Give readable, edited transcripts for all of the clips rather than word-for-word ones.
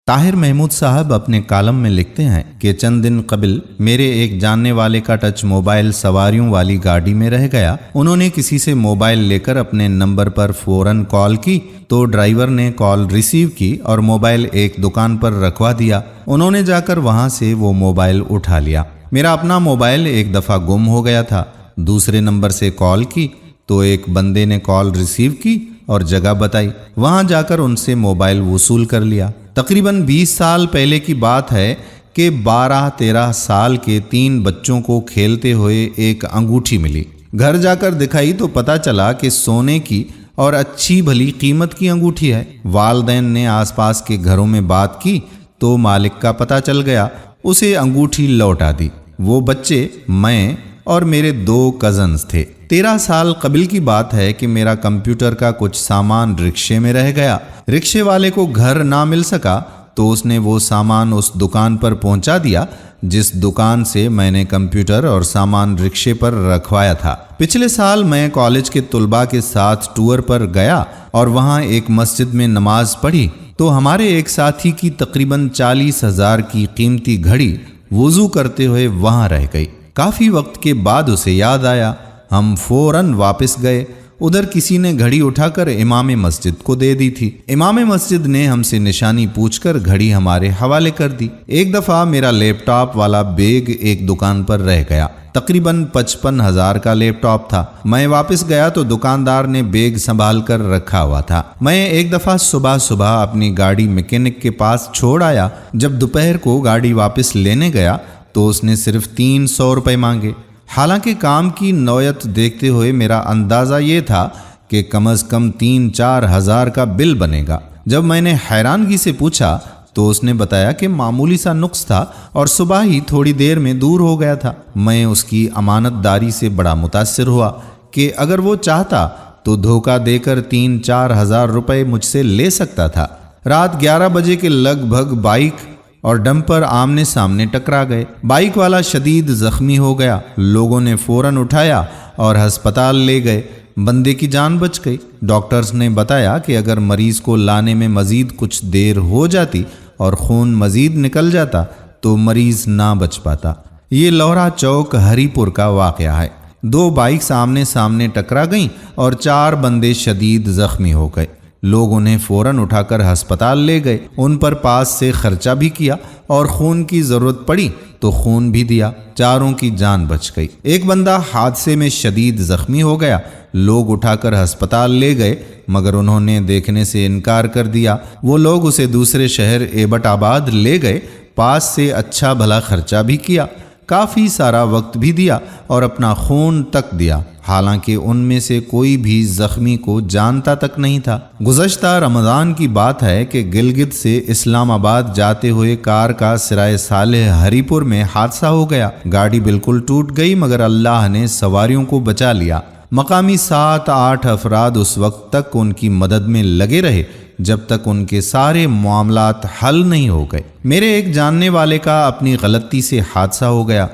طاہر محمود صاحب اپنے کالم میں لکھتے ہیں کہ چند دن قبل میرے ایک جاننے والے کا ٹچ موبائل سواریوں والی گاڑی میں رہ گیا۔ انہوں نے کسی سے موبائل لے کر اپنے نمبر پر فوراً کال کی تو ڈرائیور نے کال ریسیو کی اور موبائل ایک دکان پر رکھوا دیا۔ انہوں نے جا کر وہاں سے وہ موبائل اٹھا لیا۔ میرا اپنا موبائل ایک دفعہ گم ہو گیا تھا۔ دوسرے نمبر سے کال کی تو ایک بندے نے کال ریسیو کی اور جگہ بتائی، وہاں جا کر ان سے موبائل وصول کر لیا۔ تقریباً 20 سال پہلے کی بات ہے کہ 12-13 سال کے 3 بچوں کو کھیلتے ہوئے ایک انگوٹھی ملی۔ گھر جا کر دکھائی تو پتہ چلا کہ سونے کی اور اچھی بھلی قیمت کی انگوٹھی ہے۔ والدین نے آس پاس کے گھروں میں بات کی تو مالک کا پتہ چل گیا، اسے انگوٹھی لوٹا دی۔ وہ بچے میں اور میرے 2 کزنز تھے۔ 13 سال قبل کی بات ہے کہ میرا کمپیوٹر کا کچھ سامان رکشے میں رہ گیا۔ رکشے والے کو گھر نہ مل سکا تو اس نے وہ سامان اس دکان پر پہنچا دیا جس دکان سے میں نے کمپیوٹر اور سامان رکشے پر رکھوایا تھا۔ پچھلے سال میں کالج کے طلباء کے ساتھ ٹور پر گیا اور وہاں ایک مسجد میں نماز پڑھی تو ہمارے ایک ساتھی کی تقریباً 40,000 کی قیمتی گھڑی وضو کرتے ہوئے وہاں رہ گئی۔ کافی وقت کے بعد اسے یاد آیا۔ ہم فوراً واپس گئے۔ ادھر کسی نے گھڑی اٹھا کر امام مسجد کو دے دی تھی۔ امام مسجد نے ہم سے نشانی پوچھ کر گھڑی ہمارے حوالے کر دی۔ ایک دفعہ میرا لیپ ٹاپ والا بیگ ایک دکان پر رہ گیا۔ تقریباً 55,000 کا لیپ ٹاپ تھا۔ میں واپس گیا تو دکاندار نے بیگ سنبھال کر رکھا ہوا تھا۔ میں ایک دفعہ صبح اپنی گاڑی میکینک کے پاس چھوڑ آیا۔ جب دوپہر کو گاڑی واپس لینے گیا تو اس نے صرف 300 روپے مانگے۔ حالانکہ کام کی نوعیت دیکھتے ہوئے میرا اندازہ یہ تھا کہ کم از کم 3-4 ہزار کا بل بنے گا۔ جب میں نے حیرانگی سے پوچھا تو اس نے بتایا کہ معمولی سا نقص تھا اور صبح ہی تھوڑی دیر میں دور ہو گیا تھا۔ میں اس کی امانت داری سے بڑا متاثر ہوا کہ اگر وہ چاہتا تو دھوکہ دے کر 3-4 ہزار روپے مجھ سے لے سکتا تھا۔ رات 11 بجے کے لگ بھگ بائک اور ڈمپر آمنے سامنے ٹکرا گئے۔ بائک والا شدید زخمی ہو گیا۔ لوگوں نے فوراً اٹھایا اور ہسپتال لے گئے۔ بندے کی جان بچ گئی۔ ڈاکٹرز نے بتایا کہ اگر مریض کو لانے میں مزید کچھ دیر ہو جاتی اور خون مزید نکل جاتا تو مریض نہ بچ پاتا۔ یہ لورا چوک ہری پور کا واقعہ ہے۔ 2 بائکس آمنے سامنے ٹکرا گئیں اور 4 بندے شدید زخمی ہو گئے۔ لوگوں نے فوراً اٹھا کر ہسپتال لے گئے۔ ان پر پاس سے خرچہ بھی کیا اور خون کی ضرورت پڑی تو خون بھی دیا۔ چاروں کی جان بچ گئی۔ ایک بندہ حادثے میں شدید زخمی ہو گیا۔ لوگ اٹھا کر ہسپتال لے گئے مگر انہوں نے دیکھنے سے انکار کر دیا۔ وہ لوگ اسے دوسرے شہر ایبٹ آباد لے گئے۔ پاس سے اچھا بھلا خرچہ بھی کیا، کافی سارا وقت بھی دیا اور اپنا خون تک دیا، حالانکہ ان میں سے کوئی بھی زخمی کو جانتا تک نہیں تھا۔ گزشتہ رمضان کی بات ہے کہ گلگت سے اسلام آباد جاتے ہوئے کار کا سرائے صالح ہری پور میں حادثہ ہو گیا۔ گاڑی بالکل ٹوٹ گئی مگر اللہ نے سواریوں کو بچا لیا۔ مقامی 7-8 افراد اس وقت تک ان کی مدد میں لگے رہے جب تک ان کے سارے معاملات حل نہیں ہو گئے۔ میرے ایک جاننے والے کا اپنی غلطی سے حادثہ ہو گیا۔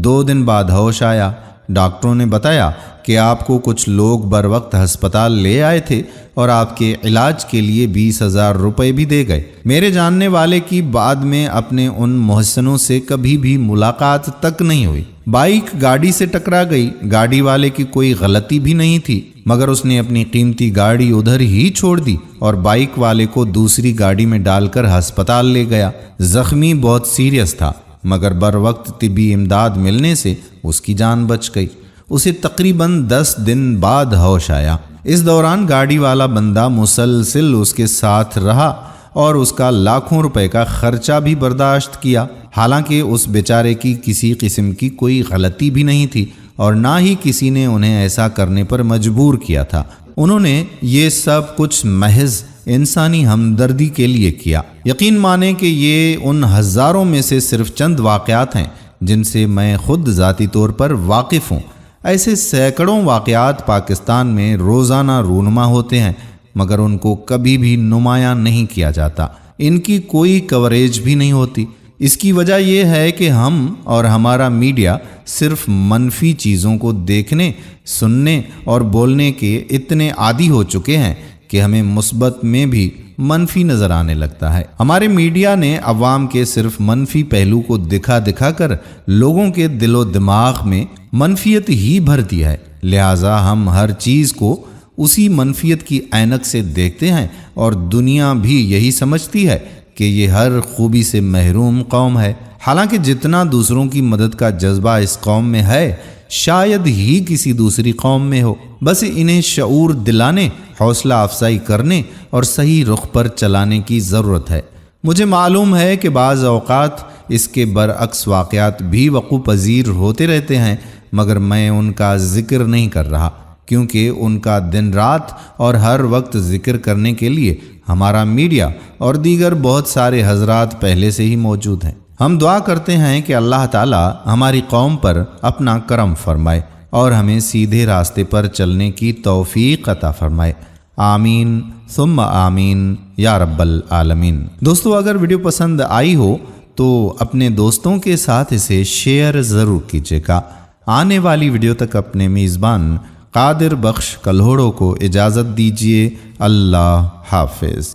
2 دن بعد ہوش آیا۔ ڈاکٹروں نے بتایا کہ آپ کو کچھ لوگ بر وقت ہسپتال لے آئے تھے اور آپ کے علاج کے لیے 20,000 روپے بھی دے گئے۔ میرے جاننے والے کی بعد میں اپنے ان محسنوں سے کبھی بھی ملاقات تک نہیں ہوئی۔ بائک گاڑی سے ٹکرا گئی۔ گاڑی والے کی کوئی غلطی بھی نہیں تھی مگر اس نے اپنی قیمتی گاڑی ادھر ہی چھوڑ دی اور بائک والے کو دوسری گاڑی میں ڈال کر ہسپتال لے گیا۔ زخمی بہت سیریس تھا مگر بر وقت طبی امداد ملنے سے اس کی جان بچ گئی۔ اسے تقریباً 10 دن بعد ہوش آیا۔ اس دوران گاڑی والا بندہ مسلسل اس کے ساتھ رہا اور اس کا لاکھوں روپے کا خرچہ بھی برداشت کیا، حالانکہ اس بیچارے کی کسی قسم کی کوئی غلطی بھی نہیں تھی اور نہ ہی کسی نے انہیں ایسا کرنے پر مجبور کیا تھا۔ انہوں نے یہ سب کچھ محض انسانی ہمدردی کے لیے کیا۔ یقین مانیں کہ یہ ان ہزاروں میں سے صرف چند واقعات ہیں جن سے میں خود ذاتی طور پر واقف ہوں۔ ایسے سینکڑوں واقعات پاکستان میں روزانہ رونما ہوتے ہیں مگر ان کو کبھی بھی نمایاں نہیں کیا جاتا، ان کی کوئی کوریج بھی نہیں ہوتی۔ اس کی وجہ یہ ہے کہ ہم اور ہمارا میڈیا صرف منفی چیزوں کو دیکھنے، سننے اور بولنے کے اتنے عادی ہو چکے ہیں کہ ہمیں مثبت میں بھی منفی نظر آنے لگتا ہے۔ ہمارے میڈیا نے عوام کے صرف منفی پہلو کو دکھا دکھا کر لوگوں کے دل و دماغ میں منفیت ہی بھر دیا ہے، لہٰذا ہم ہر چیز کو اسی منفیت کی عینک سے دیکھتے ہیں اور دنیا بھی یہی سمجھتی ہے کہ یہ ہر خوبی سے محروم قوم ہے، حالانکہ جتنا دوسروں کی مدد کا جذبہ اس قوم میں ہے شاید ہی کسی دوسری قوم میں ہو۔ بس انہیں شعور دلانے، حوصلہ افزائی کرنے اور صحیح رخ پر چلانے کی ضرورت ہے۔ مجھے معلوم ہے کہ بعض اوقات اس کے برعکس واقعات بھی وقوع پذیر ہوتے رہتے ہیں، مگر میں ان کا ذکر نہیں کر رہا، کیونکہ ان کا دن رات اور ہر وقت ذکر کرنے کے لیے ہمارا میڈیا اور دیگر بہت سارے حضرات پہلے سے ہی موجود ہیں۔ ہم دعا کرتے ہیں کہ اللہ تعالی ہماری قوم پر اپنا کرم فرمائے اور ہمیں سیدھے راستے پر چلنے کی توفیق عطا فرمائے، آمین ثم آمین یا رب العالمین۔ دوستو، اگر ویڈیو پسند آئی ہو تو اپنے دوستوں کے ساتھ اسے شیئر ضرور کیجیے گا۔ آنے والی ویڈیو تک اپنے میزبان قادر بخش کلہوڑو کو اجازت دیجیے۔ اللہ حافظ۔